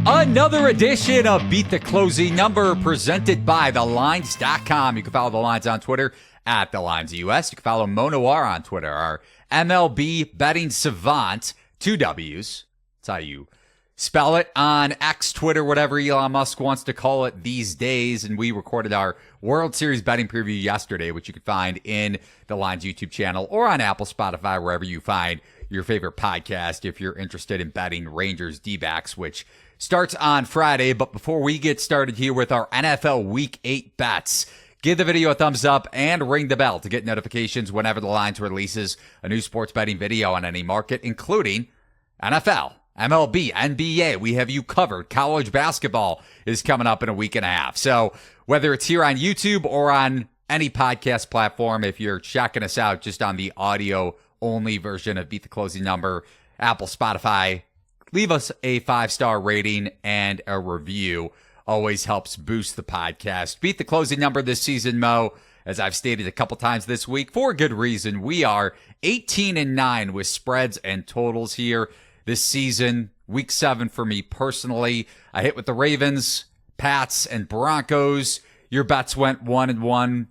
Another edition of Beat the Closing Number presented by TheLines.com. You can follow The Lines on Twitter at TheLinesUS. You can follow Nuwwarah on Twitter, our MLB betting savant, 2 W's. That's how you spell it on X, Twitter, whatever Elon Musk wants to call it these days. And we recorded our World Series betting preview yesterday, which you can find in The Lines YouTube channel or on Apple, Spotify, wherever you find your favorite podcast if you're interested in betting Rangers D-backs, which starts on Friday. But before we get started here with our NFL Week 8 bets, give the video a thumbs up and ring the bell to get notifications whenever The Lines releases a new sports betting video on any market, including NFL, MLB, NBA. We have you covered. College basketball is coming up in a week and a half. So whether it's here on YouTube or on any podcast platform, if you're checking us out just on the audio-only version of Beat the Closing Number, Apple, Spotify, leave us a 5-star rating and a review. Always helps boost the podcast. Beat the Closing Number this season, Mo, as I've stated a couple times this week, for a good reason. We are 18-9 with spreads and totals here this season. Week 7 for me personally. I hit with the Ravens, Pats, and Broncos. Your bets went 1-1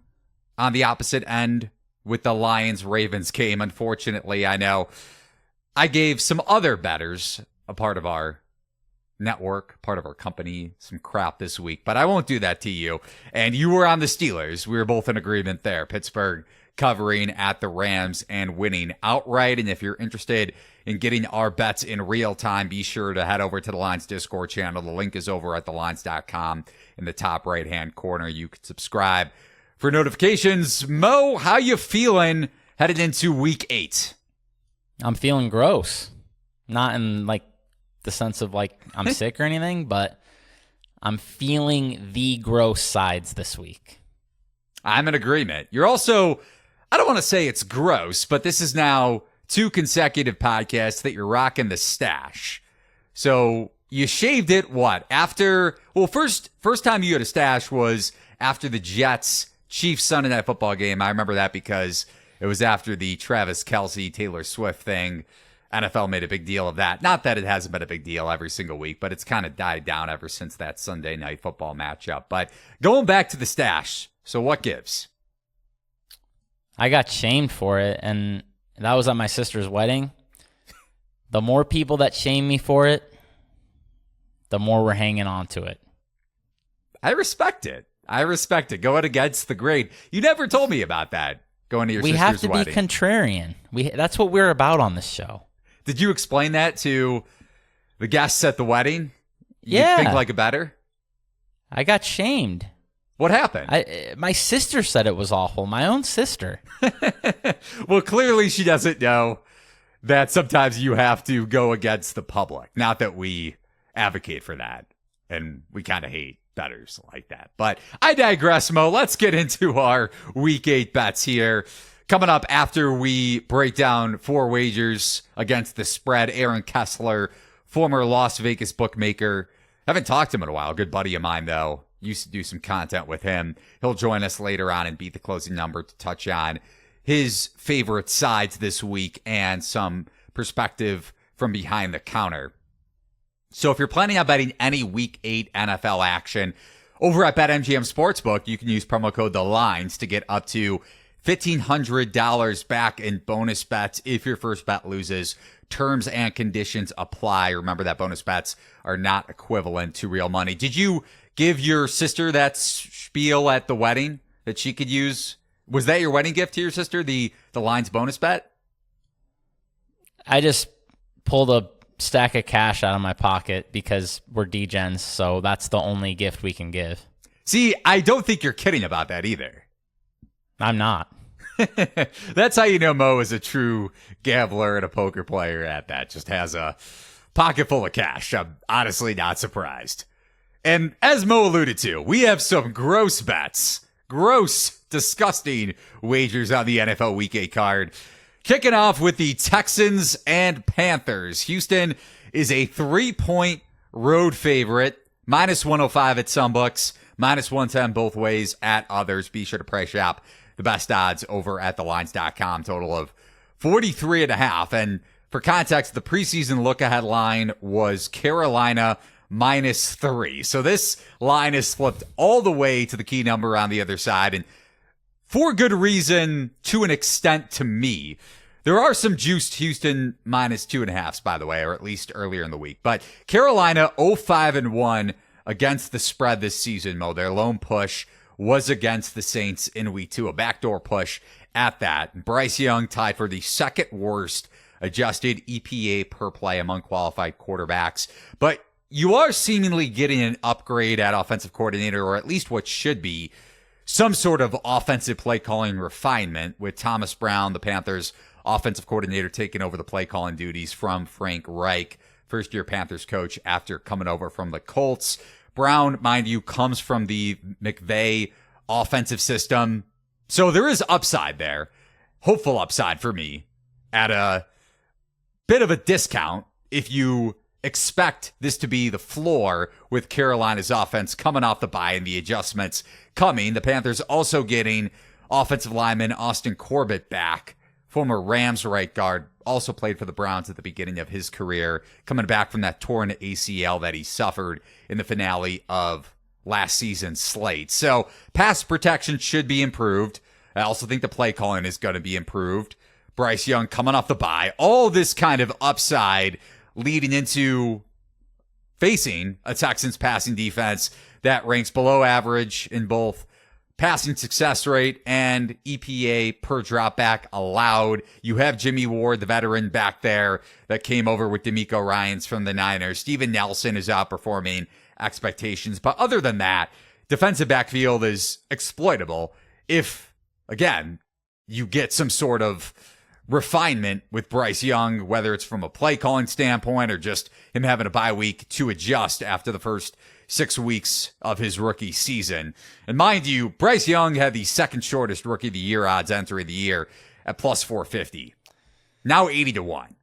on the opposite end with the Lions-Ravens game. Unfortunately, I know I gave some other bettors, a part of our network, part of our company, some crap this week, but I won't do that to you. And you were on the Steelers. We were both in agreement there. Pittsburgh covering at the Rams and winning outright. And if you're interested in getting our bets in real time, be sure to head over to the Lines Discord channel. The link is over at thelines.com in the top right-hand corner. You can subscribe for notifications. Mo, how you feeling headed into Week 8? I'm feeling gross. Not in the sense of I'm sick or anything, but I'm feeling the gross sides this week. I'm in agreement. You're also, I don't want to say it's gross, but this is now 2 consecutive podcasts that you're rocking the stash. So you shaved it, what? After, well, first time you had a stash was after the Jets-Chiefs Sunday Night Football game. I remember that because it was after the Travis Kelce, Taylor Swift thing. NFL made a big deal of that. Not that it hasn't been a big deal every single week, but it's kind of died down ever since that Sunday Night Football matchup. But going back to the stash, so what gives? I got shamed for it, and that was at my sister's wedding. The more people that shame me for it, the more we're hanging on to it. I respect it. Going against the grain. You never told me about that, going to your sister's wedding. We have to be contrarian. That's what we're about on this show. Did you explain that to the guests at the wedding? Yeah. You think like a better? I got shamed. What happened? My sister said it was awful. My own sister. Well, clearly she doesn't know that sometimes you have to go against the public. Not that we advocate for that, and we kind of hate bettors like that. But I digress, Mo. Let's get into our Week 8 bets here. Coming up after we break down 4 wagers against the spread, Aaron Kessler, former Las Vegas bookmaker. Haven't talked to him in a while. Good buddy of mine, though. Used to do some content with him. He'll join us later on and Beat the Closing Number to touch on his favorite sides this week and some perspective from behind the counter. So if you're planning on betting any Week 8 NFL action over at BetMGM Sportsbook, you can use promo code THELINES to get up to $1,500 back in bonus bets if your first bet loses. Terms and conditions apply. Remember that bonus bets are not equivalent to real money. Did you give your sister that spiel at the wedding that she could use? Was that your wedding gift to your sister, the Lines bonus bet? I just pulled a stack of cash out of my pocket because we're degens, so that's the only gift we can give. See, I don't think you're kidding about that either. I'm not. That's how you know Mo is a true gambler and a poker player at that. Just has a pocket full of cash. I'm honestly not surprised. And as Mo alluded to, we have some gross bets. Gross, disgusting wagers on the NFL Week 8 card. Kicking off with the Texans and Panthers. Houston is a 3-point road favorite. Minus 105 at some books. Minus 110 both ways at others. Be sure to price shop the best odds over at thelines.com. Total of 43.5. And for context, the preseason look-ahead line was Carolina -3. So this line is flipped all the way to the key number on the other side. And for good reason, to an extent to me. There are some juiced Houston -2.5s, by the way, or at least earlier in the week. But Carolina 0-5-1 against the spread this season, Mo. Their lone push was against the Saints in week 2, a backdoor push at that. Bryce Young tied for the second worst adjusted EPA per play among qualified quarterbacks. But you are seemingly getting an upgrade at offensive coordinator, or at least what should be some sort of offensive play calling refinement, with Thomas Brown, the Panthers offensive coordinator, taking over the play calling duties from Frank Reich, first-year Panthers coach after coming over from the Colts. Brown, mind you, comes from the McVay offensive system. So there is upside there, hopeful upside for me, at a bit of a discount if you expect this to be the floor with Carolina's offense coming off the bye and the adjustments coming. The Panthers also getting offensive lineman Austin Corbett back, former Rams right guard, also played for the Browns at the beginning of his career, coming back from that torn ACL that he suffered in the finale of last season's slate. So pass protection should be improved. I also think the play calling is going to be improved. Bryce Young coming off the bye. All this kind of upside leading into facing a Texans passing defense that ranks below average in both passing success rate and EPA per dropback allowed. You have Jimmy Ward, the veteran back there that came over with D'Amico Ryans from the Niners. Steven Nelson is outperforming expectations. But other than that, defensive backfield is exploitable if, again, you get some sort of refinement with Bryce Young, whether it's from a play calling standpoint or just him having a bye week to adjust after the first 6 weeks of his rookie season. And mind you, Bryce Young had the second shortest rookie of the year odds entering the year at +450. Now 80-1.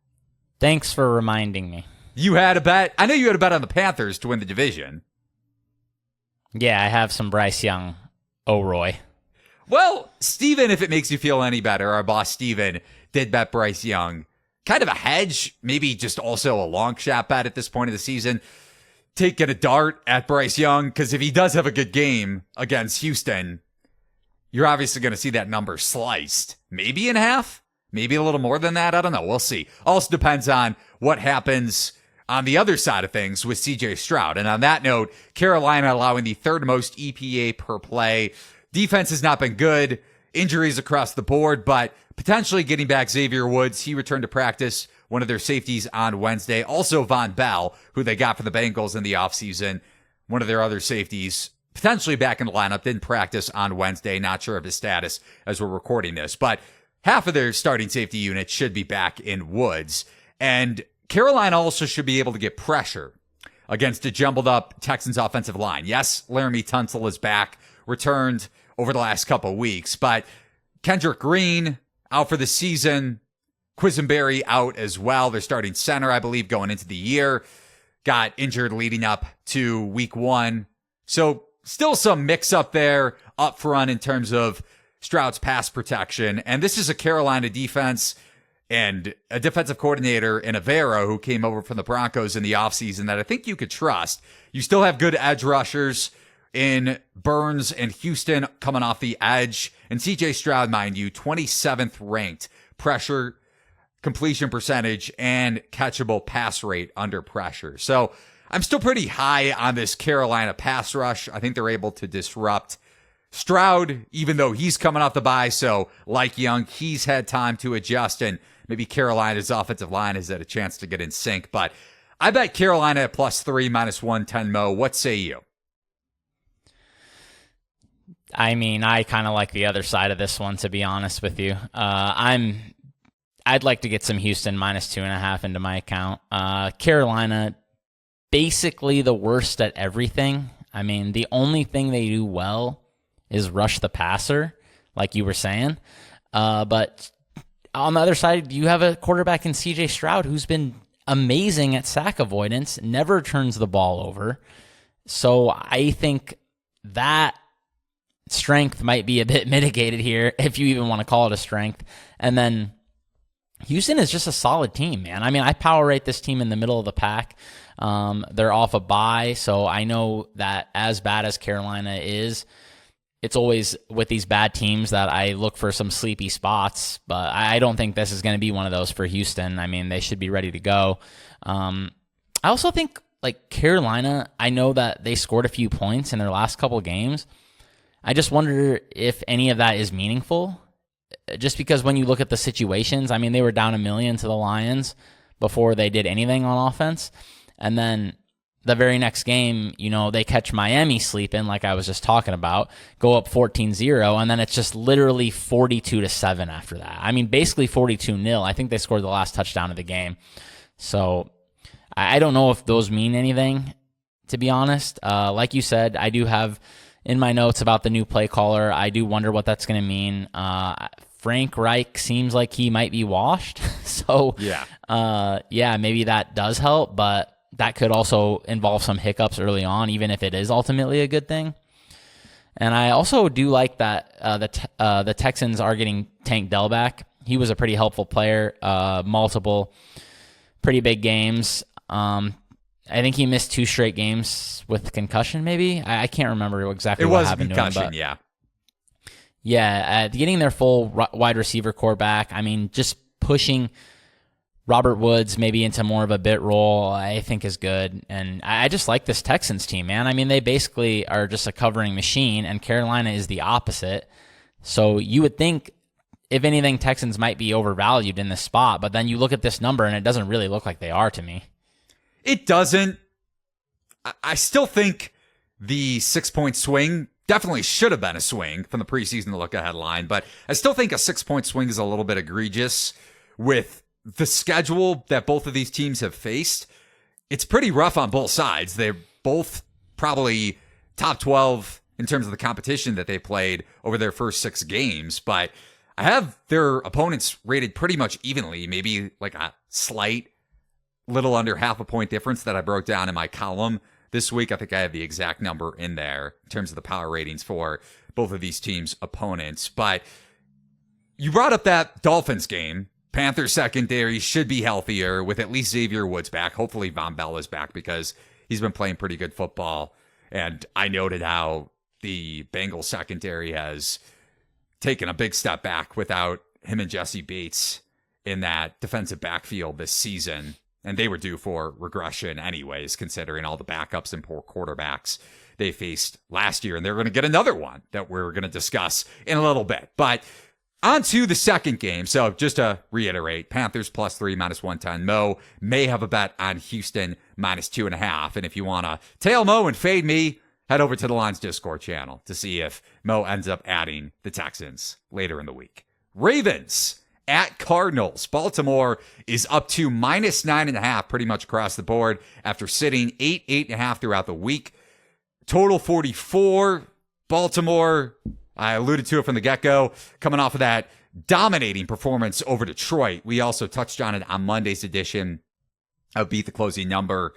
Thanks for reminding me. You had a bet. I know you had a bet on the Panthers to win the division. Yeah, I have some Bryce Young. Oh, Roy. Well, Steven, if it makes you feel any better, our boss Steven did bet Bryce Young. Kind of a hedge, maybe just also a long shot bet at this point of the season. Taking a dart at Bryce Young, because if he does have a good game against Houston, you're obviously going to see that number sliced. Maybe in half, maybe a little more than that. I don't know. We'll see. Also depends on what happens on the other side of things with CJ Stroud. And on that note, Carolina allowing the third most EPA per play. Defense has not been good. Injuries across the board, but potentially getting back Xavier Woods. He returned to practice, one of their safeties, on Wednesday. Also Von Bell, who they got for the Bengals in the offseason, one of their other safeties, potentially back in the lineup. Didn't practice on Wednesday. Not sure of his status as we're recording this, but half of their starting safety unit should be back in Woods. And Carolina also should be able to get pressure against a jumbled up Texans offensive line. Yes, Laramie Tunsil is back, returned over the last couple of weeks, but Kendrick Green out for the season. Quisenberry out as well. Their starting center, I believe, going into the year, got injured leading up to week 1. So still some mix up there up front in terms of Stroud's pass protection. And this is a Carolina defense and a defensive coordinator in Avera, who came over from the Broncos in the offseason, that I think you could trust. You still have good edge rushers in Burns and Houston coming off the edge. And CJ Stroud, mind you, 27th ranked pressure completion percentage and catchable pass rate under pressure. So I'm still pretty high on this Carolina pass rush. I think they're able to disrupt Stroud, even though he's coming off the bye. So like Young, he's had time to adjust, and maybe Carolina's offensive line has had a chance to get in sync. But I bet Carolina at +3, -110, Mo. What say you? I mean, I kind of like the other side of this one, to be honest with you. I'd like to get some Houston -2.5 into my account. Carolina, basically the worst at everything. I mean, the only thing they do well is rush the passer, like you were saying. But on the other side, you have a quarterback in CJ Stroud who's been amazing at sack avoidance, never turns the ball over. So I think that strength might be a bit mitigated here, if you even want to call it a strength. And then Houston is just a solid team, man. I mean, I power rate this team in the middle of the pack. They're off a bye, so I know that as bad as Carolina is, it's always with these bad teams that I look for some sleepy spots, but I don't think this is going to be one of those for Houston. I mean, they should be ready to go. I also think, like, Carolina, I know that they scored a few points in their last couple of games. I just wonder if any of that is meaningful, just because when you look at the situations, I mean, they were down $1 million to the Lions before they did anything on offense, and then the very next game, you know, they catch Miami sleeping, like I was just talking about, go up 14-0, and then it's just literally 42-7 after that. I mean, basically 42-0. I think they scored the last touchdown of the game. So I don't know if those mean anything, to be honest. Like you said, I do have in my notes about the new play caller. I do wonder what that's going to mean. Frank Reich seems like he might be washed. So, yeah, maybe that does help, but that could also involve some hiccups early on, even if it is ultimately a good thing. And I also do like that the Texans are getting Tank Dell back. He was a pretty helpful player, multiple pretty big games. I think he missed 2 straight games with concussion, maybe. I can't remember exactly what happened to him. But yeah, getting their full wide receiver core back, I mean, just pushing Robert Woods maybe into more of a bit role, I think is good. And I just like this Texans team, man. I mean, they basically are just a covering machine, and Carolina is the opposite. So you would think, if anything, Texans might be overvalued in this spot, but then you look at this number and it doesn't really look like they are to me. It doesn't. I still think the 6-point swing definitely should have been a swing from the preseason look-ahead line, but I still think a 6-point swing is a little bit egregious with the schedule that both of these teams have faced. It's pretty rough on both sides. They're both probably top 12 in terms of the competition that they played over their first 6 games, but I have their opponents rated pretty much evenly, maybe like a slight little under half a point difference that I broke down in my column this week. I think I have the exact number in there in terms of the power ratings for both of these teams' opponents. But you brought up that Dolphins game. Panthers secondary should be healthier with at least Xavier Woods back. Hopefully Von Bell is back because he's been playing pretty good football. And I noted how the Bengals secondary has taken a big step back without him and Jesse Bates in that defensive backfield this season. And they were due for regression anyways, considering all the backups and poor quarterbacks they faced last year. And they're going to get another one that we're going to discuss in a little bit. But on to the second game. So just to reiterate, Panthers +3, -110. Mo may have a bet on Houston -2.5. And if you want to tail Mo and fade me, head over to the Lions Discord channel to see if Mo ends up adding the Texans later in the week. Ravens at Cardinals. Baltimore is up to -9.5 pretty much across the board after sitting 8.5 throughout the week. Total 44. Baltimore, I alluded to it from the get-go, coming off of that dominating performance over Detroit. We also touched on it on Monday's edition of Beat the Closing Number.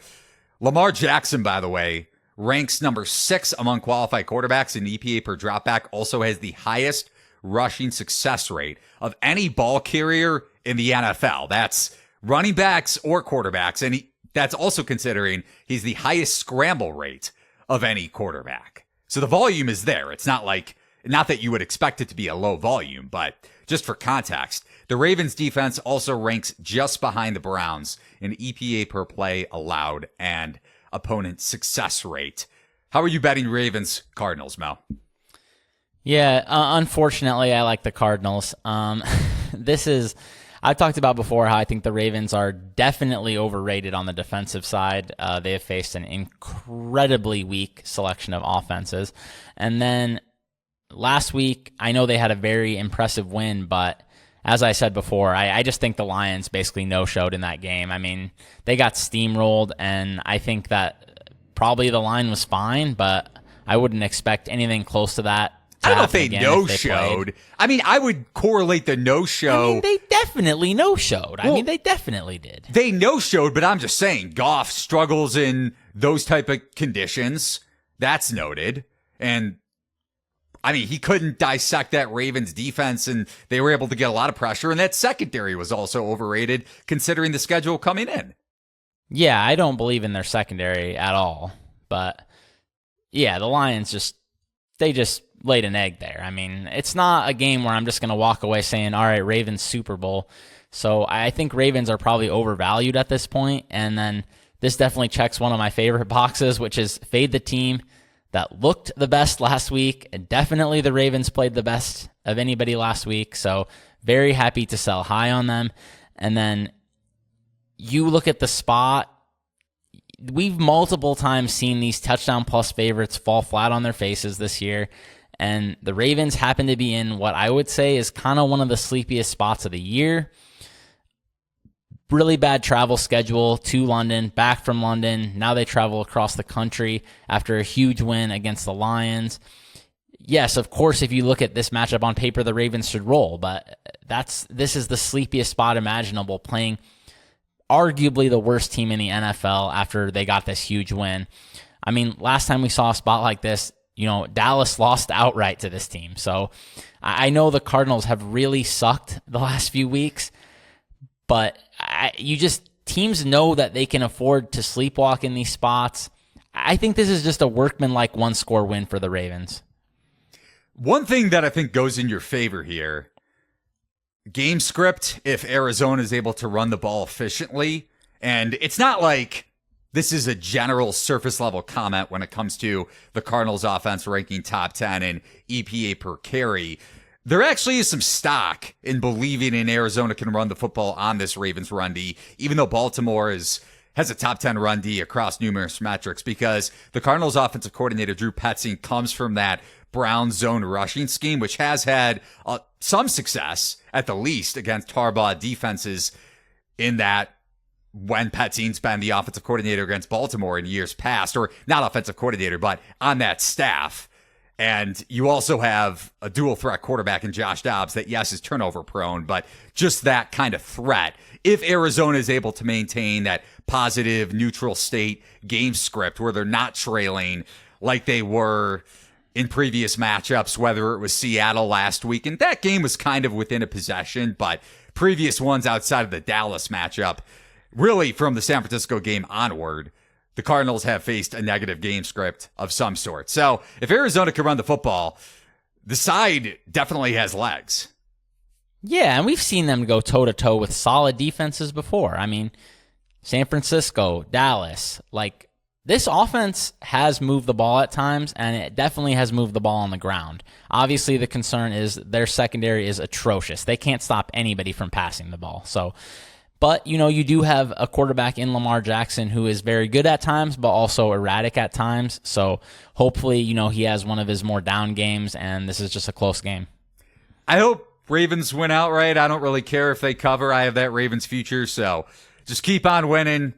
Lamar Jackson, by the way, ranks number 6 among qualified quarterbacks in EPA per dropback, also has the highest rushing success rate of any ball carrier in the NFL. That's running backs or quarterbacks, and that's also considering he's the highest scramble rate of any quarterback. So the volume is there. It's not that you would expect it to be a low volume, but just for context, the Ravens defense also ranks just behind the Browns in EPA per play allowed and opponent success rate. How are you betting Ravens Cardinals, Mel? Yeah, unfortunately, I like the Cardinals. I've talked about before how I think the Ravens are definitely overrated on the defensive side. They have faced an incredibly weak selection of offenses. And then last week, I know they had a very impressive win, but as I said before, I just think the Lions basically no-showed in that game. I mean, they got steamrolled, and I think that probably the line was fine, but I wouldn't expect anything close to that. I don't know if they no-showed. I mean, I would correlate the no-show. I mean, they definitely no-showed. They definitely did. They no-showed, but I'm just saying, Goff struggles in those type of conditions. That's noted. And, I mean, he couldn't dissect that Ravens defense, and they were able to get a lot of pressure, and that secondary was also overrated, considering the schedule coming in. Yeah, I don't believe in their secondary at all. But yeah, the Lions they just laid an egg there. I mean, it's not a game where I'm just going to walk away saying, all right, Ravens Super Bowl. So I think Ravens are probably overvalued at this point. And then this definitely checks one of my favorite boxes, which is fade the team that looked the best last week. And definitely the Ravens played the best of anybody last week. So very happy to sell high on them. And then you look at the spot. We've multiple times seen these touchdown plus favorites fall flat on their faces this year. And the Ravens happen to be in what I would say is kind of one of the sleepiest spots of the year. Really bad travel schedule to London, back from London. Now they travel across the country after a huge win against the Lions. Yes, of course, if you look at this matchup on paper, the Ravens should roll, but this is the sleepiest spot imaginable, playing arguably the worst team in the NFL after they got this huge win. I mean, last time we saw a spot like this, Dallas lost outright to this team. So I know the Cardinals have really sucked the last few weeks, but teams know that they can afford to sleepwalk in these spots. I think this is just a workmanlike one-score win for the Ravens. One thing that I think goes in your favor here, game script, if Arizona is able to run the ball efficiently, and it's not like this is a general surface level comment when it comes to the Cardinals offense ranking top 10 in EPA per carry. There actually is some stock in believing in Arizona can run the football on this Ravens run D, even though Baltimore has a top 10 run D across numerous metrics, because the Cardinals offensive coordinator, Drew Petzing, comes from that Brown zone rushing scheme, which has had some success, at the least, against Harbaugh defenses, in that when Petzing's been the offensive coordinator against Baltimore in years past, or not offensive coordinator, but on that staff. And you also have a dual threat quarterback in Josh Dobbs that, yes, is turnover prone, but just that kind of threat. If Arizona is able to maintain that positive, neutral state game script where they're not trailing like they were in previous matchups, whether it was Seattle last week, and that game was kind of within a possession, but previous ones outside of the Dallas matchup, really from the San Francisco game onward, the Cardinals have faced a negative game script of some sort. So if Arizona can run the football, the side definitely has legs. Yeah, and we've seen them go toe-to-toe with solid defenses before. I mean, San Francisco, Dallas, this offense has moved the ball at times, and it definitely has moved the ball on the ground. Obviously, the concern is their secondary is atrocious. They can't stop anybody from passing the ball. But, you do have a quarterback in Lamar Jackson who is very good at times, but also erratic at times. So hopefully, he has one of his more down games, and this is just a close game. I hope Ravens win outright. I don't really care if they cover. I have that Ravens future, so just keep on winning.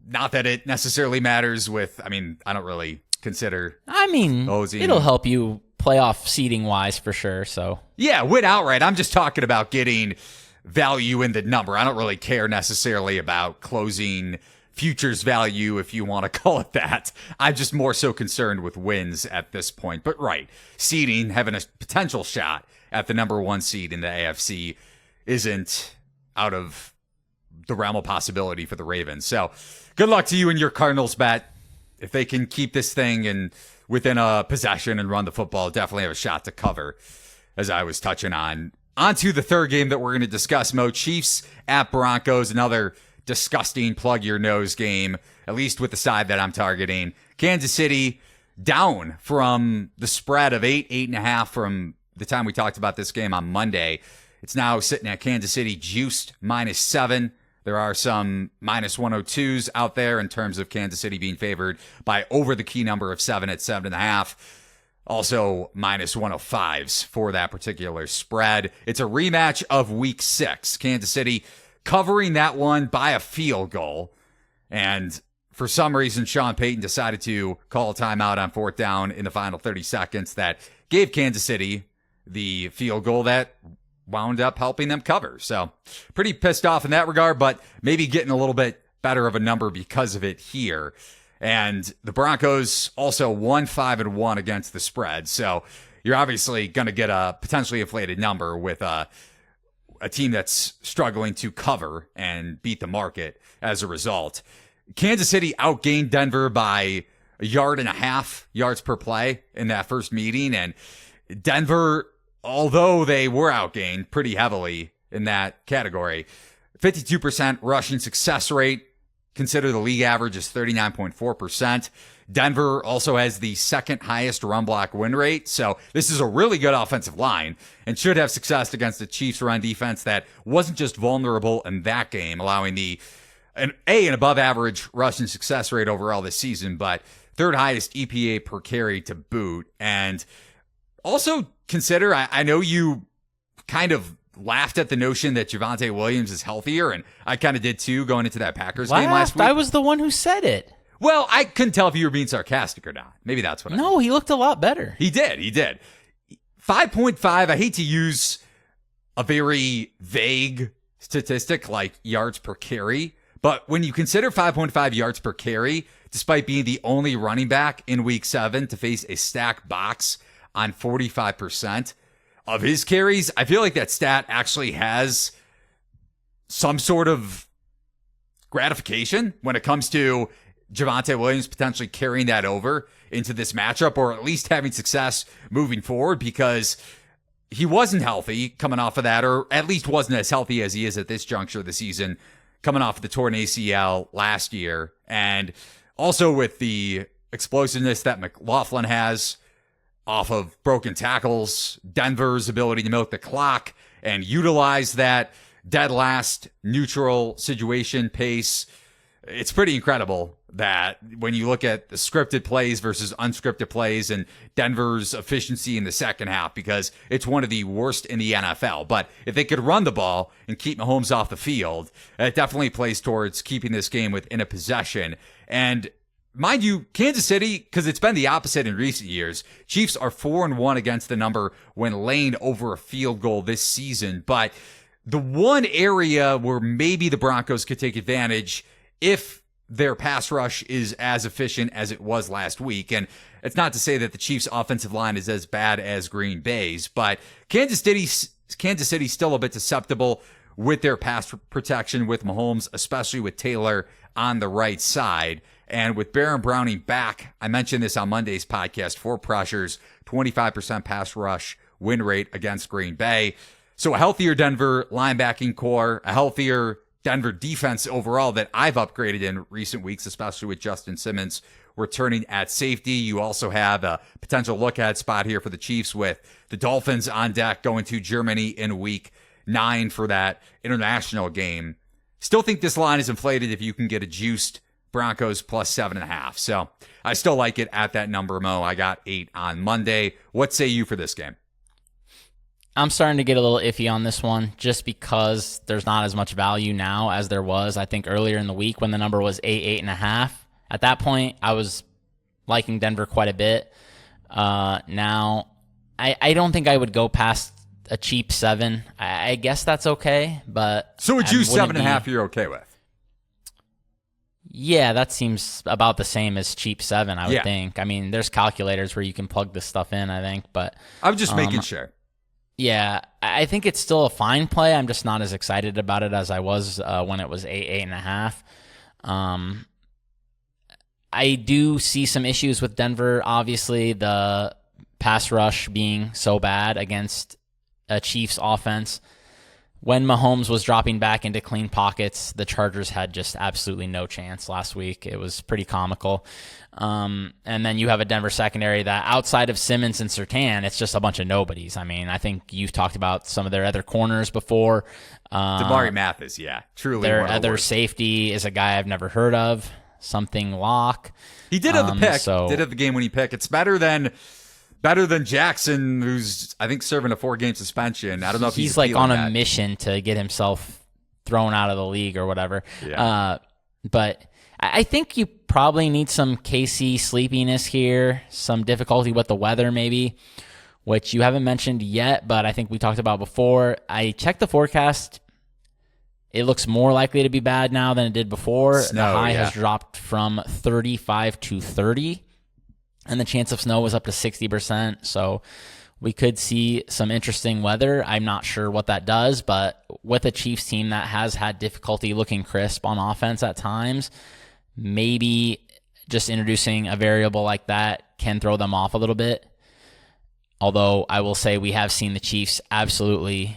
Not that it necessarily matters I don't really consider. It'll help you playoff seeding-wise for sure. So yeah, win outright. I'm just talking about getting value in the number. I don't really care necessarily about closing futures value, if you want to call it that. I'm just more so concerned with wins at this point. But right, seeding, having a potential shot at the number one seed in the AFC isn't out of the realm of possibility for the Ravens. So good luck to you and your Cardinals bet. If they can keep this thing within a possession and run the football, definitely have a shot to cover, as I was touching on. On to the third game that we're going to discuss, Mo. Chiefs at Broncos, another disgusting plug-your-nose game, at least with the side that I'm targeting. Kansas City down from the spread of 8.5 from the time we talked about this game on Monday. It's now sitting at Kansas City juiced -7. There are some -102s out there in terms of Kansas City being favored by over the key number of 7 at 7.5. Also, -105s for that particular spread. It's a rematch of Week 6. Kansas City covering that one by a field goal. And for some reason, Sean Payton decided to call a timeout on 4th down in the final 30 seconds that gave Kansas City the field goal that wound up helping them cover. So pretty pissed off in that regard, but maybe getting a little bit better of a number because of it here. And the Broncos also won 5-1 against the spread. So you're obviously going to get a potentially inflated number with a team that's struggling to cover and beat the market as a result. Kansas City outgained Denver by 1.5 yards per play in that first meeting. And Denver, although they were outgained pretty heavily in that category, 52% rushing success rate. Consider the league average is 39.4%. Denver also has the second highest run block win rate. So this is a really good offensive line and should have success against the Chiefs run defense that wasn't just vulnerable in that game, allowing an above average rushing success rate overall this season, but third highest EPA per carry to boot. And also consider, I know you kind of laughed at the notion that Javonte Williams is healthier, and I kind of did too going into that Packers game last week. I was the one who said it. Well, I couldn't tell if you were being sarcastic or not. Maybe that's what I No, he looked a lot better. He did. 5.5. I hate to use a very vague statistic like yards per carry, but when you consider 5.5 yards per carry, despite being the only running back in week 7 to face a stacked box on 45% of his carries, I feel like that stat actually has some sort of gratification when it comes to Javonte Williams potentially carrying that over into this matchup, or at least having success moving forward, because he wasn't healthy coming off of that, or at least wasn't as healthy as he is at this juncture of the season, coming off of the torn ACL last year. And also with the explosiveness that McLaughlin has off of broken tackles, Denver's ability to milk the clock and utilize that dead last neutral situation pace, it's pretty incredible that when you look at the scripted plays versus unscripted plays and Denver's efficiency in the second half, because it's one of the worst in the NFL. But if they could run the ball and keep Mahomes off the field, it definitely plays towards keeping this game within a possession. And mind you, Kansas City, because it's been the opposite in recent years, Chiefs are 4-1 against the number when laying over a field goal this season. But the one area where maybe the Broncos could take advantage if their pass rush is as efficient as it was last week. And it's not to say that the Chiefs' offensive line is as bad as Green Bay's, but Kansas City's still a bit susceptible with their pass protection with Mahomes, especially with Taylor on the right side. And with Baron Browning back, I mentioned this on Monday's podcast, 4 pressures, 25% pass rush win rate against Green Bay. So a healthier Denver linebacking core, a healthier Denver defense overall that I've upgraded in recent weeks, especially with Justin Simmons returning at safety. You also have a potential look-ahead spot here for the Chiefs with the Dolphins on deck going to Germany in week 9 for that international game. Still think this line is inflated if you can get a juiced Broncos plus 7.5. So I still like it at that number, Mo. I got 8 on Monday. What say you for this game? I'm starting to get a little iffy on this one just because there's not as much value now as there was, I think, earlier in the week when the number was 8.5. At that point, I was liking Denver quite a bit. Now, I don't think I would go past a cheap 7. I guess that's okay, but... So a juice 7.5 you're okay with? Yeah, that seems about the same as cheap 7, I would think. I mean, there's calculators where you can plug this stuff in, I think, but... I'm just making sure. Yeah, I think it's still a fine play. I'm just not as excited about it as I was when it was 8.5. I do see some issues with Denver. Obviously, the pass rush being so bad against a Chiefs offense. When Mahomes was dropping back into clean pockets, the Chargers had just absolutely no chance last week. It was pretty comical. And then you have a Denver secondary that outside of Simmons and Surtain, it's just a bunch of nobodies. I mean, I think you've talked about some of their other corners before. Damari Mathis, truly. Their other safety is a guy I've never heard of, something Locke. He did have the pick, did have the game-winning pick. It's better than Jackson, who's, I think, serving a 4-game suspension. I don't know if he's like on a mission to get himself thrown out of the league or whatever. Yeah. But I think you probably need some KC sleepiness here, some difficulty with the weather maybe, which you haven't mentioned yet, but I think we talked about before. I checked the forecast. It looks more likely to be bad now than it did before. The high has dropped from 35 to 30. And the chance of snow was up to 60%. So we could see some interesting weather. I'm not sure what that does, but with a Chiefs team that has had difficulty looking crisp on offense at times, maybe just introducing a variable like that can throw them off a little bit. Although I will say we have seen the Chiefs absolutely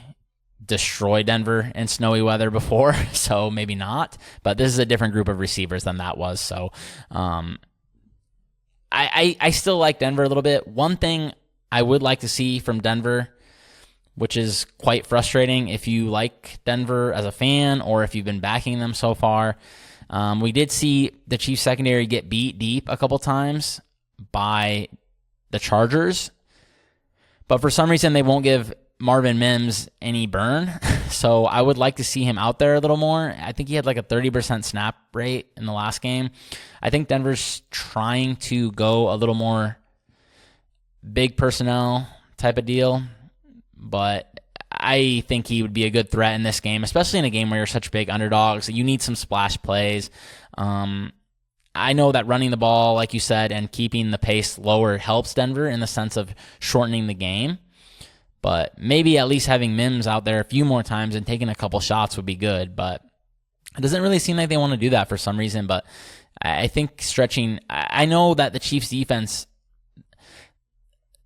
destroy Denver in snowy weather before, so maybe not. But this is a different group of receivers than that was. So I still like Denver a little bit. One thing I would like to see from Denver, which is quite frustrating if you like Denver as a fan or if you've been backing them so far, we did see the Chiefs secondary get beat deep a couple times by the Chargers. But for some reason, they won't give Marvin Mims any burn. So I would like to see him out there a little more. I think he had like a 30% snap rate in the last game. I think Denver's trying to go a little more big personnel type of deal. But I think he would be a good threat in this game, especially in a game where you're such big underdogs. You need some splash plays. I know that running the ball, like you said, and keeping the pace lower helps Denver in the sense of shortening the game. But maybe at least having Mims out there a few more times and taking a couple shots would be good. But it doesn't really seem like they want to do that for some reason. But I think stretching, I know that the Chiefs defense,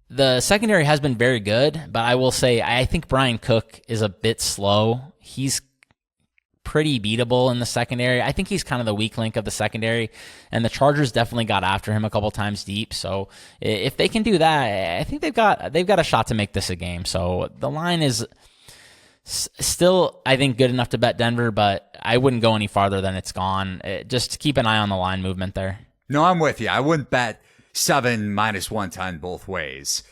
the secondary has been very good, but I will say I think Brian Cook is a bit slow. He's pretty beatable in the secondary. I think he's kind of the weak link of the secondary, and the Chargers definitely got after him a couple times deep. So if they can do that, I think they've got a shot to make this a game. So the line is still, I think, good enough to bet Denver, but I wouldn't go any farther than it's gone. Just keep an eye on the line movement there. No, I'm with you. I wouldn't bet 7 minus 110 both ways.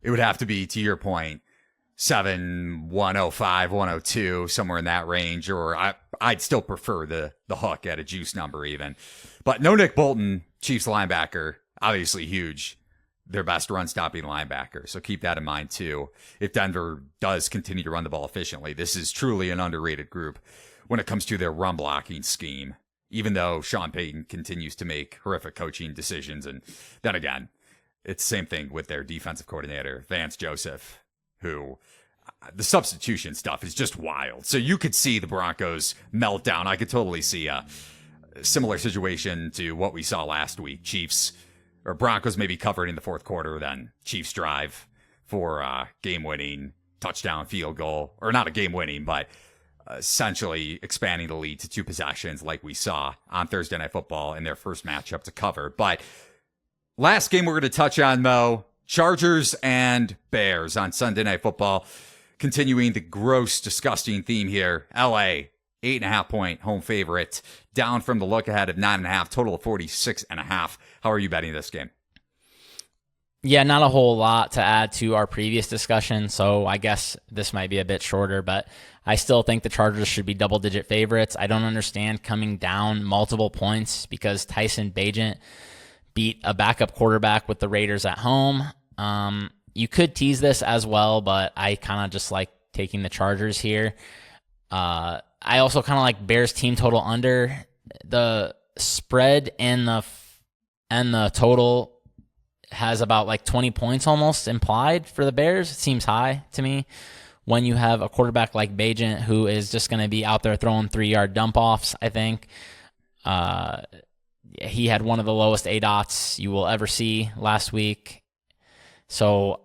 It would have to be, to your point, 7, 105, 102, somewhere in that range, or I'd still prefer the hook at a juice number even. But no Nick Bolton, Chiefs linebacker, obviously huge, their best run-stopping linebacker. So keep that in mind too. If Denver does continue to run the ball efficiently, this is truly an underrated group when it comes to their run-blocking scheme, even though Sean Payton continues to make horrific coaching decisions. And then again, it's the same thing with their defensive coordinator, Vance Joseph, who the substitution stuff is just wild. So you could see the Broncos meltdown. I could totally see a similar situation to what we saw last week. Chiefs or Broncos maybe covered in the fourth quarter, then Chiefs drive for a game-winning touchdown field goal, or not a game-winning, but essentially expanding the lead to 2 possessions like we saw on Thursday Night Football in their first matchup to cover. But last game we're going to touch on, Mo, Chargers and Bears on Sunday Night Football. Continuing the gross, disgusting theme here. LA, 8.5-point home favorite, down from the look ahead of 9.5, total of 46.5. How are you betting this game? Yeah, not a whole lot to add to our previous discussion, so I guess this might be a bit shorter, but I still think the Chargers should be double-digit favorites. I don't understand coming down multiple points because Tyson Bagent beat a backup quarterback with the Raiders at home. You could tease this as well, but I kind of just like taking the Chargers here. I also kind of like Bears team total under. The spread and the total has about like 20 points almost implied for the Bears. It seems high to me when you have a quarterback like Bagent who is just going to be out there throwing 3-yard dump-offs, I think. He had one of the lowest ADOTs you will ever see last week. So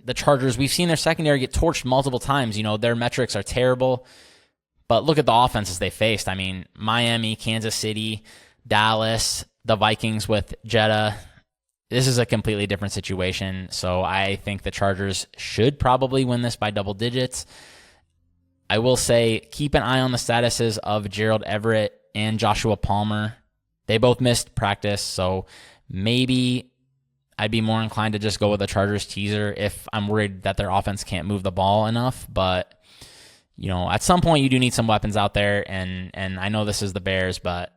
the Chargers, we've seen their secondary get torched multiple times. You know, their metrics are terrible. But look at the offenses they faced. I mean, Miami, Kansas City, Dallas, the Vikings with Jetta. This is a completely different situation. So I think the Chargers should probably win this by double digits. I will say keep an eye on the statuses of Gerald Everett and Joshua Palmer. They both missed practice, so maybe I'd be more inclined to just go with a Chargers teaser if I'm worried that their offense can't move the ball enough. But, you know, at some point you do need some weapons out there, and I know this is the Bears, but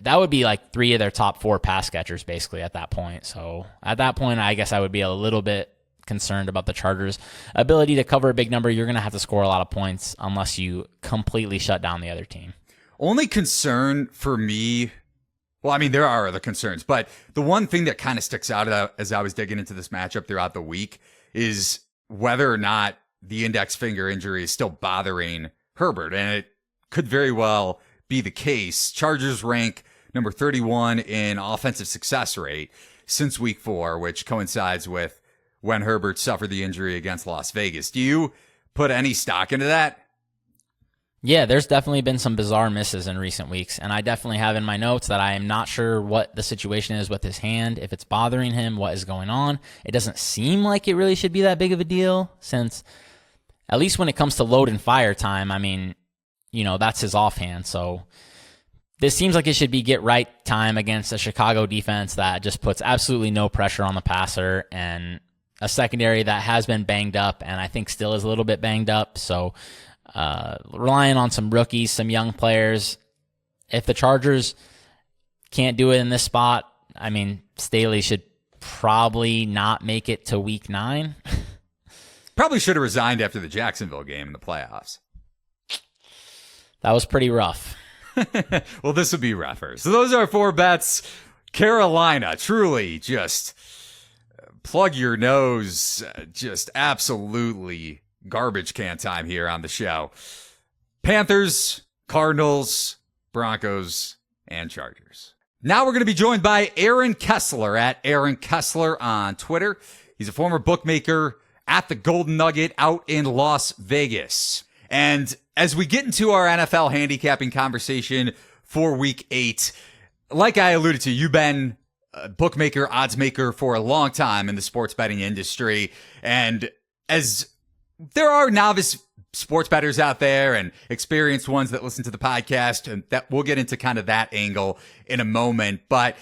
that would be like 3 of their top 4 pass catchers basically at that point. So at that point, I guess I would be a little bit concerned about the Chargers' ability to cover a big number. You're going to have to score a lot of points unless you completely shut down the other team. Only concern for me, well, I mean, there are other concerns, but the one thing that kind of sticks out as I was digging into this matchup throughout the week is whether or not the index finger injury is still bothering Herbert. And it could very well be the case. Chargers rank number 31 in offensive success rate since week 4, which coincides with when Herbert suffered the injury against Las Vegas. Do you put any stock into that? Yeah, there's definitely been some bizarre misses in recent weeks, and I definitely have in my notes that I am not sure what the situation is with his hand, if it's bothering him, what is going on. It doesn't seem like it really should be that big of a deal, since at least when it comes to load and fire time, I mean, that's his offhand, so this seems like it should be get right time against a Chicago defense that just puts absolutely no pressure on the passer, and a secondary that has been banged up and I think still is a little bit banged up, so relying on some rookies, some young players. If the Chargers can't do it in this spot, I mean, Staley should probably not make it to week 9. Probably should have resigned after the Jacksonville game in the playoffs. That was pretty rough. Well, this would be rougher. So those are 4 bets. Carolina, truly just plug your nose, just absolutely garbage can time here on the show. Panthers, Cardinals, Broncos, and Chargers. Now we're going to be joined by Aaron Kessler at Aaron Kessler on Twitter. He's a former bookmaker at the Golden Nugget out in Las Vegas. And as we get into our NFL handicapping conversation for week 8, like I alluded to, you've been a bookmaker, odds maker for a long time in the sports betting industry. And as there are novice sports bettors out there and experienced ones that listen to the podcast, and that we'll get into kind of that angle in a moment. But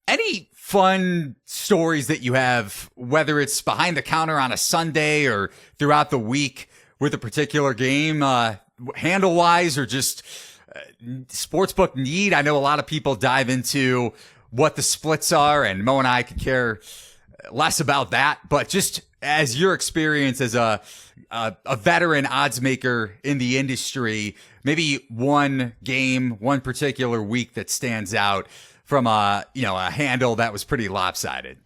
any fun stories that you have, whether it's behind the counter on a Sunday or throughout the week with a particular game, handle wise, or just sportsbook need? I know a lot of people dive into what the splits are, and Mo and I could care less about that, but just as your experience as a veteran odds maker in the industry, maybe one game, one particular week that stands out from a handle that was pretty lopsided.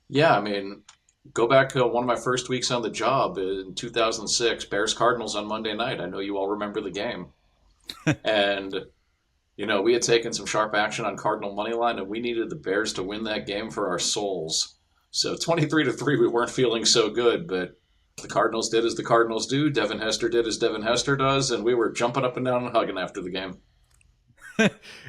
Yeah, I mean, go back to one of my first weeks on the job in 2006, Bears Cardinals on Monday night. I know you all remember the game. And we had taken some sharp action on Cardinal money line, and we needed the Bears to win that game for our souls. So 23-3, we weren't feeling so good, but the Cardinals did as the Cardinals do. Devin Hester did as Devin Hester does, and we were jumping up and down and hugging after the game.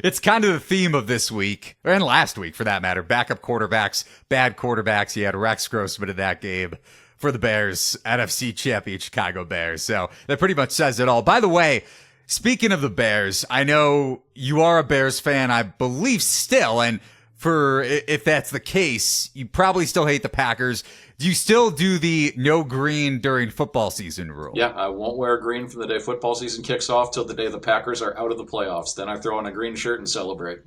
It's kind of the theme of this week, and last week for that matter. Backup quarterbacks, bad quarterbacks. You had Rex Grossman in that game for the Bears, NFC champion Chicago Bears. So that pretty much says it all. By the way, speaking of the Bears, I know you are a Bears fan, I believe still, and if that's the case, you probably still hate the Packers. Do you still do the no green during football season rule? Yeah, I won't wear green from the day football season kicks off till the day the Packers are out of the playoffs. Then I throw on a green shirt and celebrate.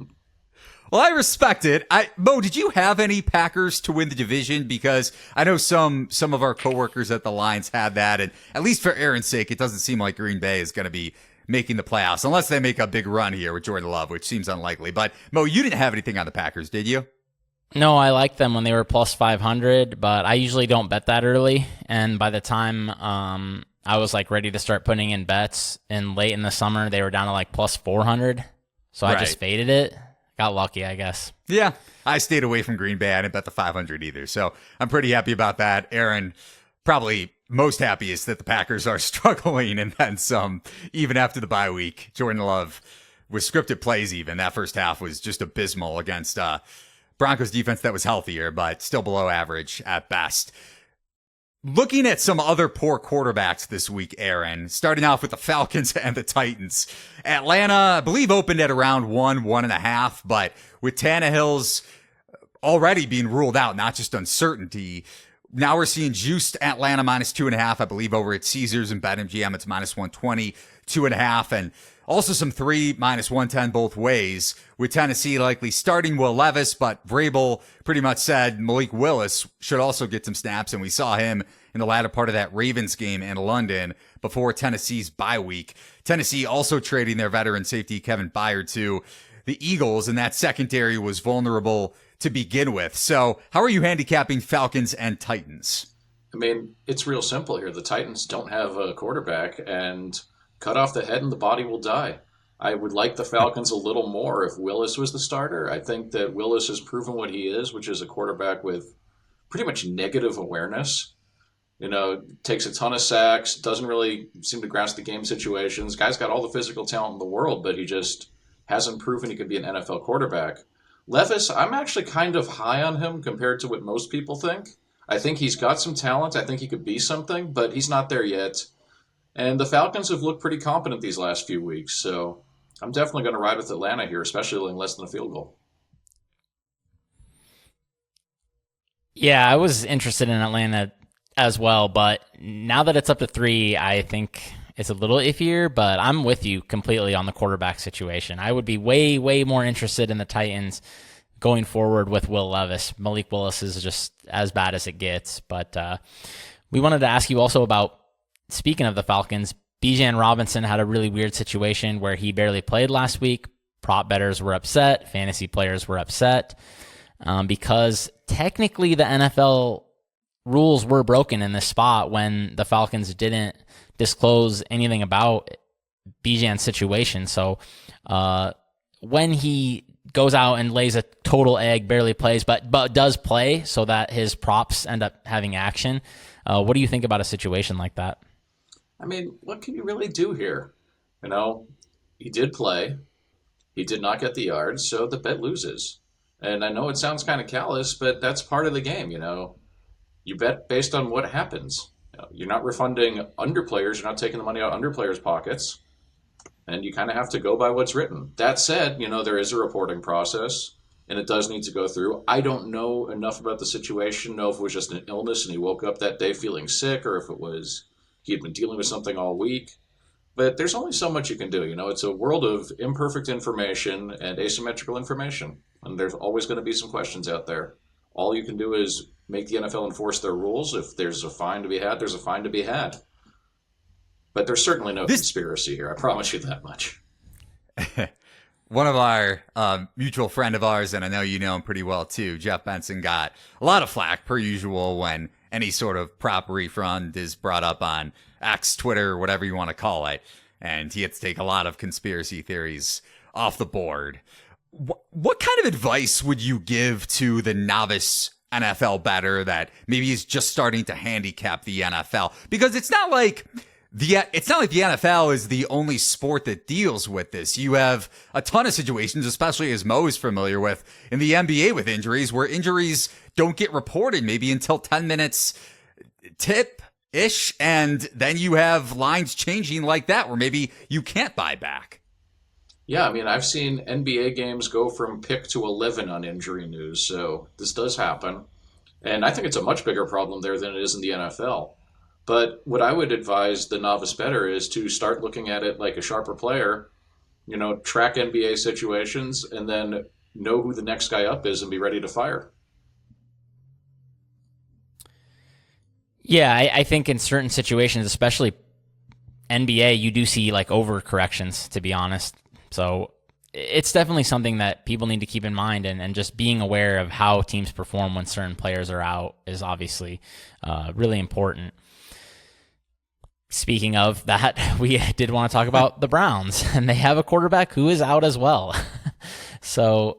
Well, I respect it. Mo, did you have any Packers to win the division? Because I know some of our coworkers at the Lions had that, and at least for Aaron's sake, it doesn't seem like Green Bay is going to be making the playoffs, unless they make a big run here with Jordan Love, which seems unlikely. But Mo, you didn't have anything on the Packers, did you? No, I liked them when they were plus 500, but I usually don't bet that early. And by the time I was ready to start putting in bets, and late in the summer, they were down to plus 400. So I just faded it. Got lucky, I guess. Yeah, I stayed away from Green Bay. I didn't bet the 500 either. So I'm pretty happy about that. Aaron, probably most happiest that the Packers are struggling, and then some, even after the bye week. Jordan Love with scripted plays even. That first half was just abysmal against Broncos defense that was healthier, but still below average at best. Looking at some other poor quarterbacks this week, Aaron, starting off with the Falcons and the Titans. Atlanta, I believe, opened at around 1.5, but with Tannehill's already being ruled out, not just uncertainty, now we're seeing juiced Atlanta minus 2.5, I believe, over at Caesars and BetMGM. It's minus 120, 2.5, and also some 3 minus 110 both ways, with Tennessee likely starting Will Levis, but Vrabel pretty much said Malik Willis should also get some snaps, and we saw him in the latter part of that Ravens game in London before Tennessee's bye week. Tennessee also trading their veteran safety Kevin Byard to the Eagles, and that secondary was vulnerable to begin with. So how are you handicapping Falcons and Titans? I mean, it's real simple here. The Titans don't have a quarterback, and cut off the head and the body will die. I would like the Falcons a little more if Willis was the starter. I think that Willis has proven what he is, which is a quarterback with pretty much negative awareness. Takes a ton of sacks, doesn't really seem to grasp the game situations. Guy's got all the physical talent in the world, but he just hasn't proven he could be an NFL quarterback. Levis, I'm actually kind of high on him compared to what most people think. I think he's got some talent. I think he could be something, but he's not there yet. And the Falcons have looked pretty competent these last few weeks, so I'm definitely going to ride with Atlanta here, especially in less than a field goal. Yeah, I was interested in Atlanta as well, but now that it's up to 3, I think it's a little iffier, but I'm with you completely on the quarterback situation. I would be way, way more interested in the Titans going forward with Will Levis. Malik Willis is just as bad as it gets, but we wanted to ask you also about, speaking of the Falcons, Bijan Robinson had a really weird situation where he barely played last week. Prop bettors were upset. Fantasy players were upset because technically the NFL rules were broken in this spot when the Falcons didn't disclose anything about Bijan's situation. So when he goes out and lays a total egg, barely plays, but does play so that his props end up having action, what do you think about a situation like that? I mean, what can you really do here? He did play. He did not get the yards, so the bet loses. And I know it sounds kind of callous, but that's part of the game, You bet based on what happens. You're not refunding underplayers. You're not taking the money out of underplayers' pockets. And you kind of have to go by what's written. That said, there is a reporting process, and it does need to go through. I don't know enough about the situation, know if it was just an illness and he woke up that day feeling sick, or if it was he had been dealing with something all week. But there's only so much you can do. It's a world of imperfect information and asymmetrical information. And there's always going to be some questions out there. All you can do is make the NFL enforce their rules. If there's a fine to be had, there's a fine to be had. But there's certainly no conspiracy here. I promise you that much. One of our mutual friend of ours, and I know you know him pretty well too, Jeff Benson, got a lot of flack per usual when any sort of prop refund is brought up on X, Twitter, whatever you want to call it. And he had to take a lot of conspiracy theories off the board. What kind of advice would you give to the novice NFL bettor that maybe is just starting to handicap the NFL? Because it's not like the NFL is the only sport that deals with this. You have a ton of situations, especially as Mo is familiar with, in the NBA with injuries, where injuries don't get reported maybe until 10 minutes tip-ish, and then you have lines changing like that where maybe you can't buy back. Yeah, I mean, I've seen NBA games go from pick to 11 on injury news, so this does happen. And I think it's a much bigger problem there than it is in the NFL. But what I would advise the novice bettor is to start looking at it like a sharper player, track NBA situations, and then know who the next guy up is and be ready to fire. Yeah, I think in certain situations, especially NBA, you do see like overcorrections, to be honest. So it's definitely something that people need to keep in mind, and just being aware of how teams perform when certain players are out is obviously really important. Speaking of that, we did want to talk about the Browns, and they have a quarterback who is out as well. So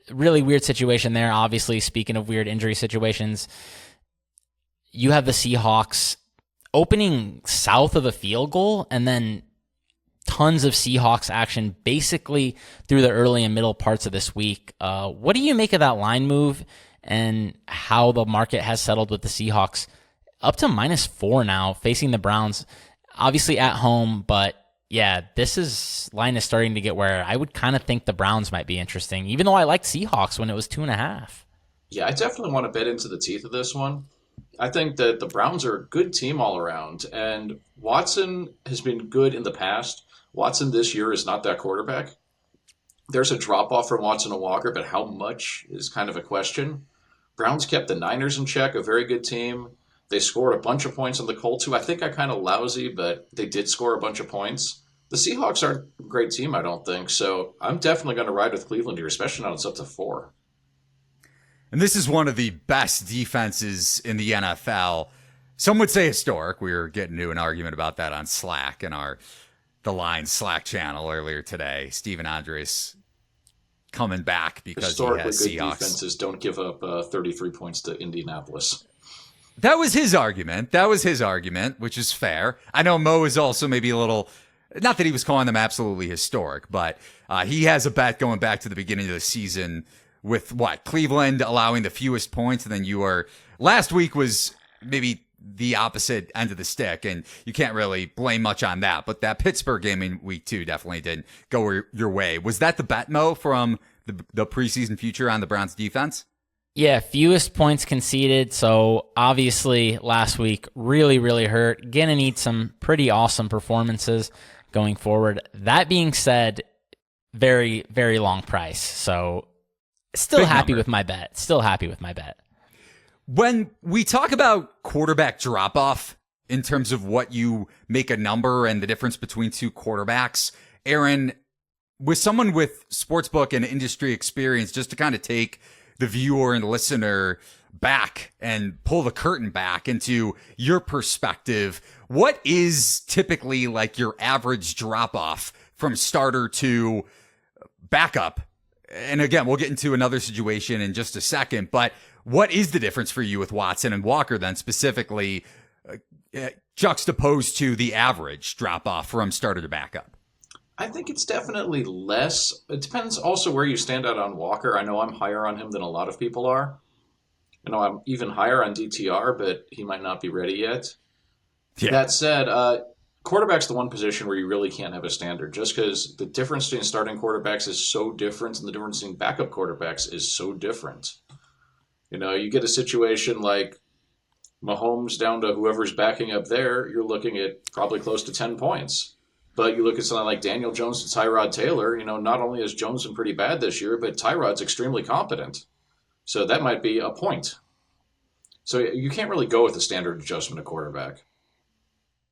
really weird situation there. Obviously, speaking of weird injury situations, you have the Seahawks opening south of a field goal, and then tons of Seahawks action basically through the early and middle parts of this week. What do you make of that line move and how the market has settled with the Seahawks up to -4 now, facing the Browns, obviously at home, but yeah, line is starting to get where I would kind of think the Browns might be interesting, even though I liked Seahawks when it was 2.5. Yeah, I definitely want to bet into the teeth of this one. I think that the Browns are a good team all around, and Watson has been good in the past. Watson this year is not that quarterback. There's a drop-off from Watson to Walker, but how much is kind of a question. Browns kept the Niners in check, a very good team. They scored a bunch of points on the Colts, who I think are kind of lousy, but they did score a bunch of points. The Seahawks aren't a great team, I don't think, so I'm definitely going to ride with Cleveland here, especially now it's up to 4. And this is one of the best defenses in the NFL. Some would say historic. We were getting into an argument about that on Slack in the Line Slack channel earlier today. Steven Andres coming back because he has Historically, good Seahawks. defenses don't give up 33 points to Indianapolis. That was his argument. Which is fair. I know Mo is also maybe a little, not that he was calling them absolutely historic, but he has a bet going back to the beginning of the season with Cleveland allowing the fewest points, and then last week was maybe the opposite end of the stick, and you can't really blame much on that. But that Pittsburgh game in week 2 definitely didn't go your way. Was that the bet, Mo, from the preseason future on the Browns defense? Yeah, fewest points conceded. So obviously last week really, really hurt. Gonna need some pretty awesome performances going forward. That being said, very, very long price. So still happy with my bet. When we talk about quarterback drop-off in terms of what you make a number and the difference between two quarterbacks, Aaron, with someone with sportsbook and industry experience, just to kind of take the viewer and listener back and pull the curtain back into your perspective, what is typically like your average drop-off from starter to backup? And again, we'll get into another situation in just a second, but what is the difference for you with Watson and Walker then specifically juxtaposed to the average drop-off from starter to backup? I think it's definitely less. It depends also where you stand out on Walker. I know I'm higher on him than a lot of people are. I know I'm even higher on DTR, but he might not be ready yet. Yeah. That said, quarterback's the one position where you really can't have a standard, just because the difference between starting quarterbacks is so different and the difference between backup quarterbacks is so different. You get a situation like Mahomes down to whoever's backing up there, you're looking at probably close to 10 points. But you look at something like Daniel Jones and Tyrod Taylor, not only has Jones been pretty bad this year, but Tyrod's extremely competent. So that might be a point. So you can't really go with the standard adjustment of quarterback.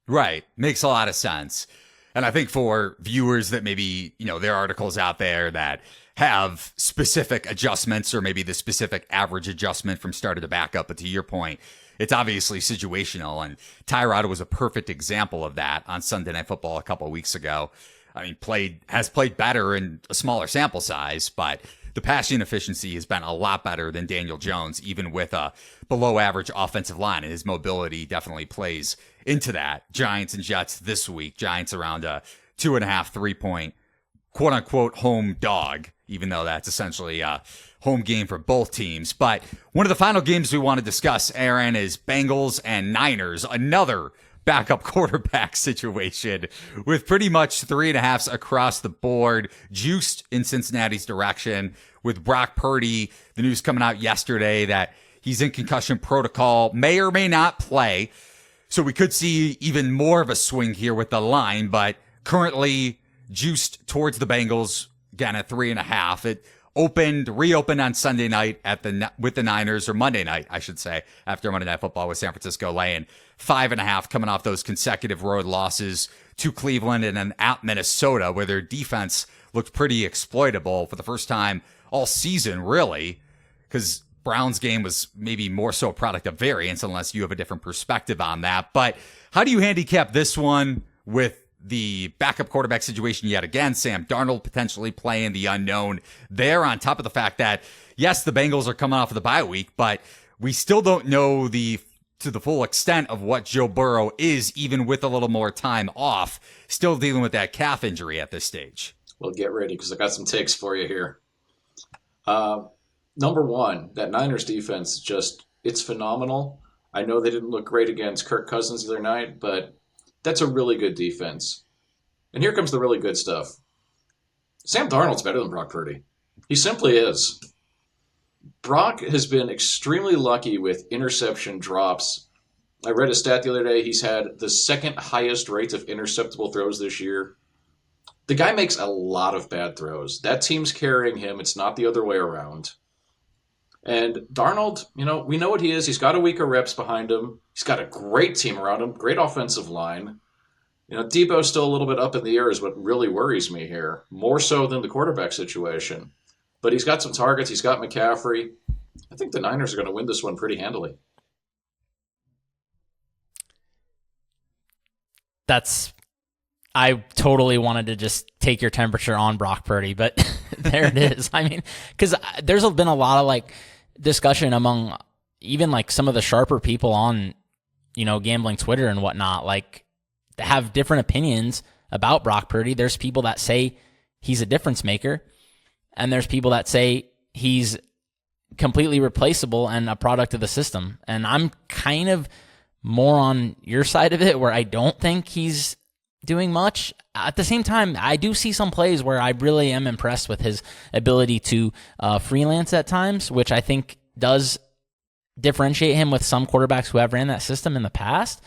Right. Makes a lot of sense. And I think for viewers that maybe, there are articles out there that have specific adjustments or maybe the specific average adjustment from starter to backup. But to your point, it's obviously situational. And Tyrod was a perfect example of that on Sunday Night Football a couple of weeks ago. I mean, has played better in a smaller sample size, but the passing efficiency has been a lot better than Daniel Jones, even with a below average offensive line. And his mobility definitely plays into that. Giants and Jets this week. Giants around a 2.5, 3-point quote unquote home dog, even though that's essentially a home game for both teams. But one of the final games we want to discuss, Aaron, is Bengals and Niners, another backup quarterback situation with pretty much 3.5s across the board, juiced in Cincinnati's direction with Brock Purdy. The news coming out yesterday that he's in concussion protocol, may or may not play. So we could see even more of a swing here with the line, but currently juiced towards the Bengals, again at 3.5. It reopened on Sunday night with the Niners, or Monday night, I should say, after Monday Night Football with San Francisco laying 5.5, coming off those consecutive road losses to Cleveland and then at Minnesota, where their defense looked pretty exploitable for the first time all season, really, because Browns game was maybe more so a product of variance, unless you have a different perspective on that. But how do you handicap this one with the backup quarterback situation yet again? Sam Darnold potentially playing, the unknown there, on top of the fact that, yes, the Bengals are coming off of the bye week, but we still don't know to the full extent of what Joe Burrow is, even with a little more time off, still dealing with that calf injury at this stage. Well, get ready, because I got some takes for you here. Number one, that Niners defense, it's phenomenal. I know they didn't look great against Kirk Cousins the other night, but that's a really good defense. And here comes the really good stuff. Sam Darnold's better than Brock Purdy. He simply is. Brock has been extremely lucky with interception drops. I read a stat the other day. He's had the second highest rate of interceptable throws this year. The guy makes a lot of bad throws. That team's carrying him. It's not the other way around. And Darnold, we know what he is. He's got a week of reps behind him. He's got a great team around him, great offensive line. Debo's still a little bit up in the air is what really worries me here, more so than the quarterback situation. But he's got some targets. He's got McCaffrey. I think the Niners are going to win this one pretty handily. I totally wanted to just take your temperature on Brock Purdy, but there it is. I mean, because there's been a lot of like discussion among even like some of the sharper people on, gambling Twitter and whatnot, like have different opinions about Brock Purdy. There's people that say he's a difference maker, and there's people that say he's completely replaceable and a product of the system. And I'm kind of more on your side of it, where I don't think he's doing much. At the same time, I do see some plays where I really am impressed with his ability to freelance at times, which I think does differentiate him with some quarterbacks who have ran that system in the past.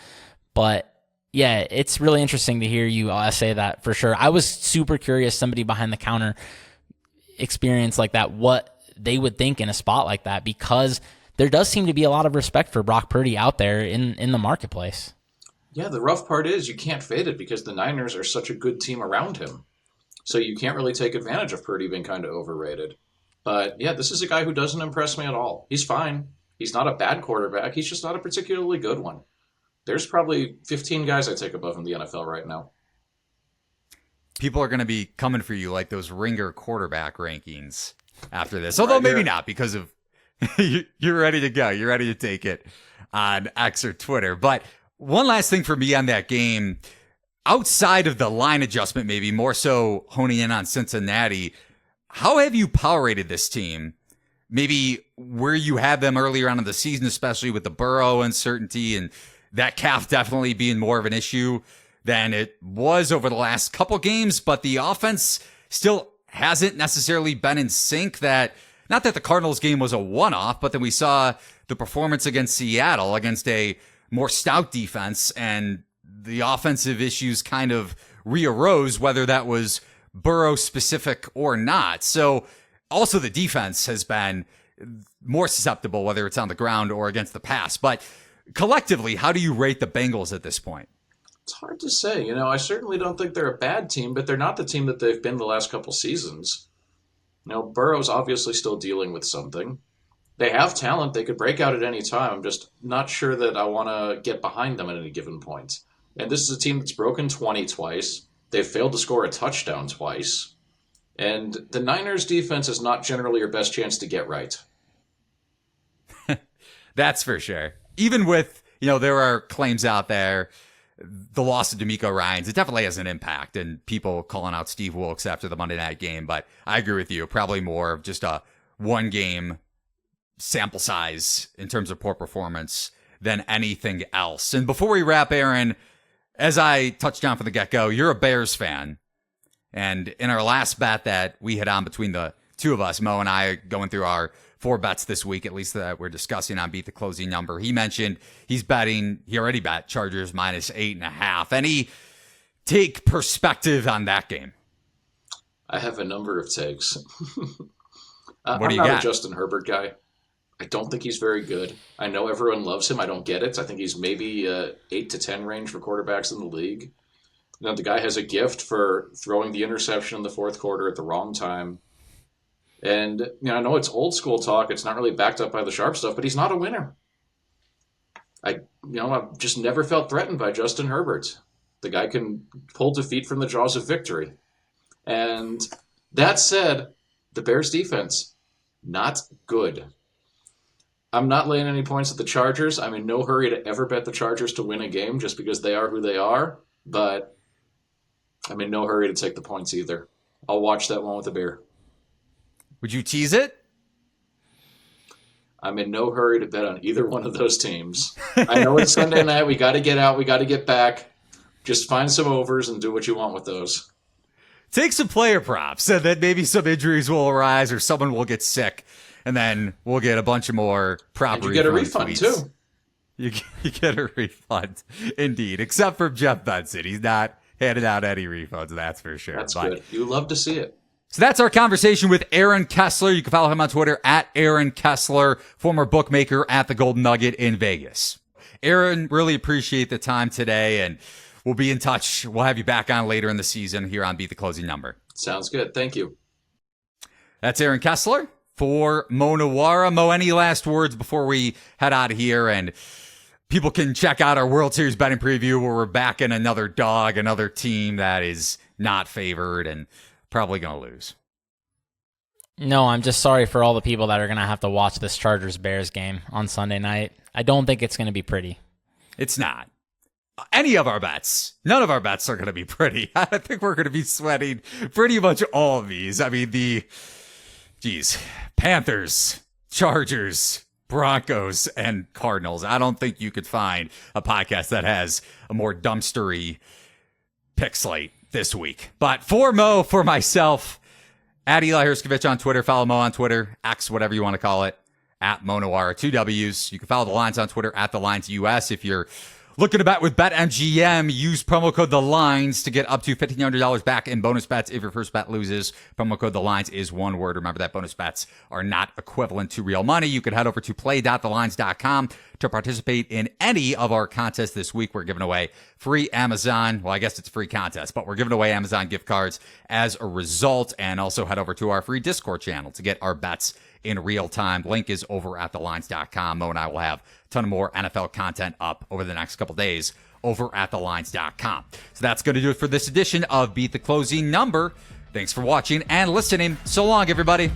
But yeah, it's really interesting to hear you say that for sure. I was super curious, somebody behind the counter experience like that, what they would think in a spot like that, because there does seem to be a lot of respect for Brock Purdy out there in the marketplace. Yeah, the rough part is you can't fade it because the Niners are such a good team around him. So you can't really take advantage of Purdy being kind of overrated. But yeah, this is a guy who doesn't impress me at all. He's fine. He's not a bad quarterback. He's just not a particularly good one. There's probably 15 guys I take above him in the NFL right now. People are going to be coming for you like those ringer quarterback rankings after this. Although maybe not, because of you're ready to go. You're ready to take it on X or Twitter. But one last thing for me on that game, outside of the line adjustment, maybe more so honing in on Cincinnati, how have you power rated this team? Maybe where you had them earlier on in the season, especially with the Burrow uncertainty and that calf definitely being more of an issue than it was over the last couple games, but the offense still hasn't necessarily been in sync. That, not that the Cardinals game was a one-off, but then we saw the performance against Seattle against a more stout defense, and the offensive issues kind of re-arose, whether that was Burrow specific or not. So also the defense has been more susceptible, whether it's on the ground or against the pass. But collectively, how do you rate the Bengals at this point? It's hard to say. I certainly don't think they're a bad team, but they're not the team that they've been the last couple seasons. Burrow's obviously still dealing with something. They have talent. They could break out at any time. I'm just not sure that I want to get behind them at any given point. And this is a team that's broken 20 twice. They've failed to score a touchdown twice. And the Niners defense is not generally your best chance to get right. That's for sure. Even with, there are claims out there, the loss of DeMeco Ryans, it definitely has an impact, and people calling out Steve Wilkes after the Monday night game. But I agree with you, probably more of just a one game sample size in terms of poor performance than anything else. And before we wrap, Aaron, as I touched on from the get-go, you're a Bears fan. And in our last bet that we had on between the two of us, Mo and I, going through our 4 bets this week, at least that we're discussing on Beat the Closing Number, he mentioned he already bet Chargers minus 8.5. Any take perspective on that game? I have a number of takes. What do you I'm not got? a Justin Herbert guy. I don't think he's very good. I know everyone loves him. I don't get it. I think he's maybe 8 to 10 range for quarterbacks in the league. The guy has a gift for throwing the interception in the fourth quarter at the wrong time. And I know it's old school talk. It's not really backed up by the sharp stuff, but he's not a winner. I've just never felt threatened by Justin Herbert. The guy can pull defeat from the jaws of victory. And that said, the Bears defense, not good. I'm not laying any points at the Chargers. I'm in no hurry to ever bet the Chargers to win a game just because they are who they are. But I'm in no hurry to take the points either. I'll watch that one with a beer. Would you tease it? I'm in no hurry to bet on either one of those teams. I know it's Sunday night. We got to get out. We got to get back. Just find some overs and do what you want with those. Take some player props, and then maybe some injuries will arise or someone will get sick. And then we'll get a bunch of more proper. You get a refund tweets. too. You get a refund, indeed. Except for Jeff Benson, he's not handing out any refunds. That's for sure. That's good. You love to see it. So that's our conversation with Aaron Kessler. You can follow him on Twitter at Aaron Kessler, former bookmaker at the Golden Nugget in Vegas. Aaron, really appreciate the time today, and we'll be in touch. We'll have you back on later in the season here on Beat the Closing Number. Sounds good. Thank you. That's Aaron Kessler. For Mo Nuwwarah. Mo, any last words before we head out of here? And people can check out our World Series betting preview where we're backing another dog, another team that is not favored and probably going to lose. No, I'm just sorry for all the people that are going to have to watch this Chargers-Bears game on Sunday night. I don't think it's going to be pretty. It's not. Any of our bets, none of our bets are going to be pretty. I think we're going to be sweating pretty much all of these. I mean, Panthers, Chargers, Broncos, and Cardinals. I don't think you could find a podcast that has a more dumpstery pick slate this week. But for Mo, for myself, at Eli Herskovich on Twitter, follow Mo on Twitter, X, whatever you want to call it, at Mo Nuwwarah, 2 W's. You can follow the lines on Twitter at the Lines US. If you're looking to bet with BetMGM, use promo code The Lines to get up to $1,500 back in bonus bets if your first bet loses. Promo code The Lines is one word. Remember that bonus bets are not equivalent to real money. You can head over to play.thelines.com to participate in any of our contests this week. We're giving away free Amazon. Well, I guess it's a free contest, but we're giving away Amazon gift cards as a result. And also head over to our free Discord channel to get our bets in real time. Link is over at thelines.com. Mo and I will have a ton of more NFL content up over the next couple days over at thelines.com. So that's going to do it for this edition of Beat the Closing Number. Thanks for watching and listening. So long, everybody.